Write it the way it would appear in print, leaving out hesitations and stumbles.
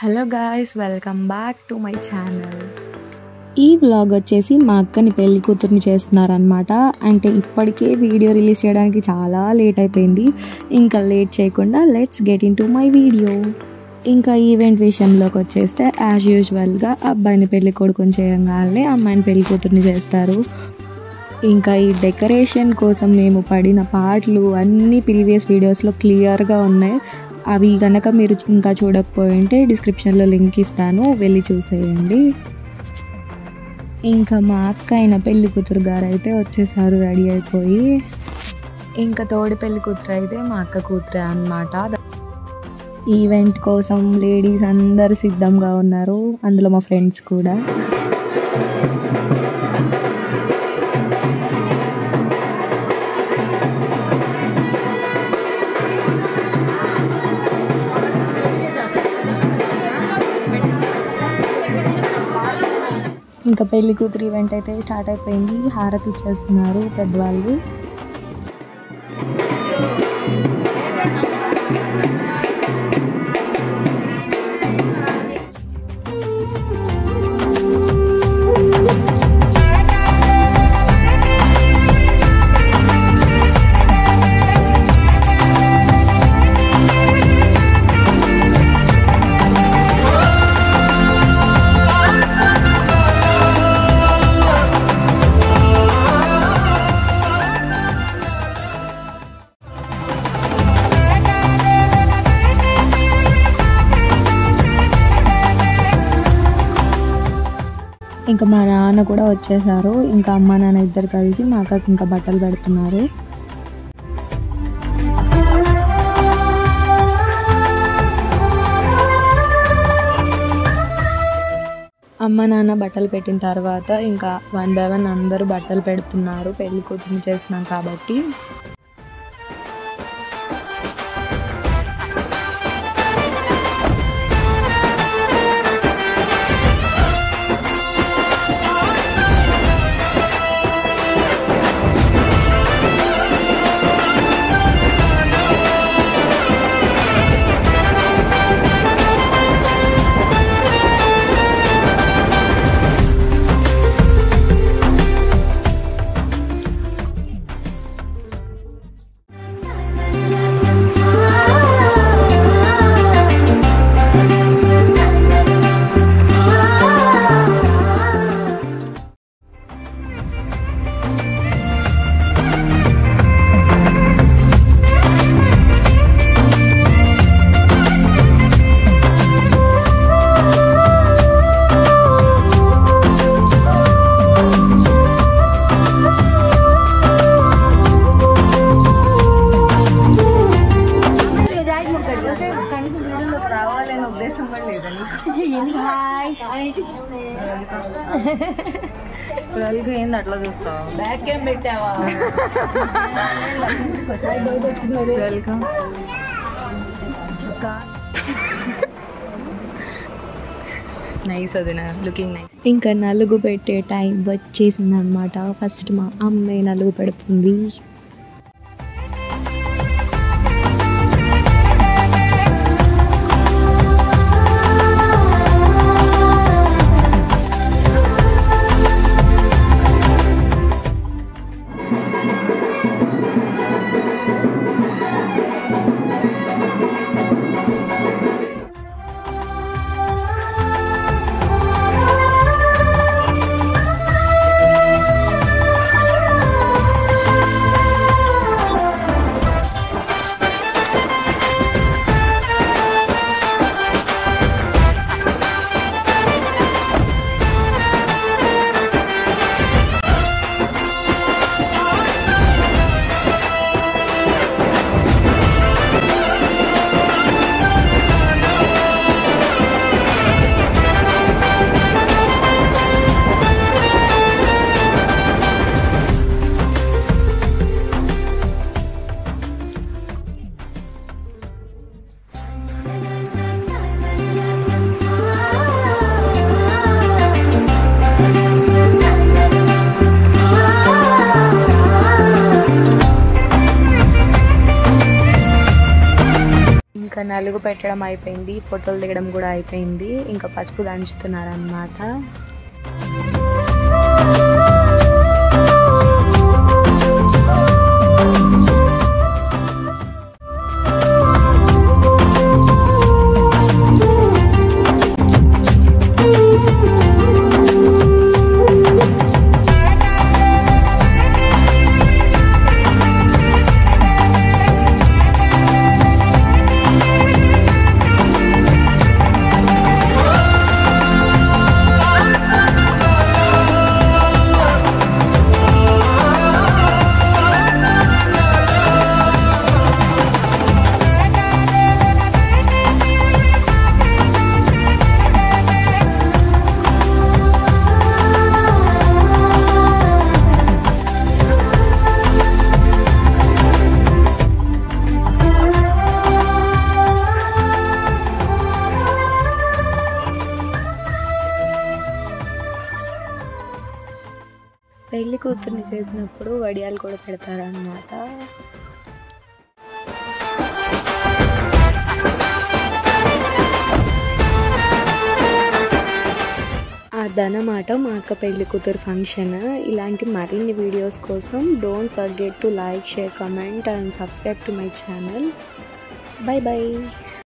Hello guys, welcome back to my channel. ఈ vlog వచ్చేసి మా అక్కని పెళ్లి కూతుర్ని చేస్తున్నారనమాట. అంటే ఇప్పటికే వీడియో రిలీజ్ చేయడానికి చాలా లేట్ అయిపోయింది. ఇంకా లేట్ చేయకుండా let's get in to my video. ఇంకా ఈవెంట్ విషయంలోకి వచ్చేస్తే యాజ్ యూజువల్గా అబ్బాయిని పెళ్లి కొడుకుని చేయగానే అమ్మాయిని పెళ్లి కూతుర్ని చేస్తారు. ఇంకా ఈ డెకరేషన్ కోసం మేము పడిన పాటలు అన్నీ ప్రీవియస్ వీడియోస్లో క్లియర్గా ఉన్నాయి. అవి కనుక మీరు ఇంకా చూడకపోయింటే డిస్క్రిప్షన్లో లింక్ ఇస్తాను, వెళ్ళి చూసేయండి. ఇంకా మా అక్క అయిన పెళ్లి కూతురు గారు అయితే వచ్చేసారు రెడీ అయిపోయి. ఇంకా తోడి పెళ్లి కూతురు అయితే మా అక్క కూతురే అన్నమాట. ఈవెంట్ కోసం లేడీస్ అందరు సిద్ధంగా ఉన్నారు, అందులో మా ఫ్రెండ్స్ కూడా. ఇంకా పెళ్లి కూతురు ఈవెంట్ అయితే స్టార్ట్ అయిపోయింది. హారతి ఇచ్చేస్తున్నారు పెద్దవాళ్ళు. ఇంకా మా నాన్న కూడా వచ్చేసారు. ఇంకా అమ్మ నాన్న ఇద్దరు కలిసి మా అక్కకి ఇంకా బట్టలు పెడుతున్నారు. అమ్మ నాన్న బట్టలు పెట్టిన తర్వాత ఇంకా 1 by 1 అందరూ బట్టలు పెడుతున్నారు పెళ్లి కూతుర్ని చేస్తున్నాం కాబట్టి. ఏంది అట్లా చూస్తావు? వెల్కమ్. నైస్ వదిన, లుకింగ్ నైస్. ఇంకా నలుగు పెట్టే టైం వచ్చేసింది అనమాట. ఫస్ట్ మా అమ్మే నలుగు పెడుతుంది. నలుగు పెట్టడం అయిపోయింది, ఫోటోలు దిగడం కూడా అయిపోయింది. ఇంకా పసుపు దంచుతున్నారనమాట. పెళ్లి కూతుర్ని చేసినప్పుడు వడియాలు కూడా పెడతారనమాట. అదనమాట మా అక్క పెళ్లి కూతురు ఫంక్షన్. ఇలాంటి మరిన్ని వీడియోస్ కోసం don't forget to like, share, comment and subscribe to my channel. By by.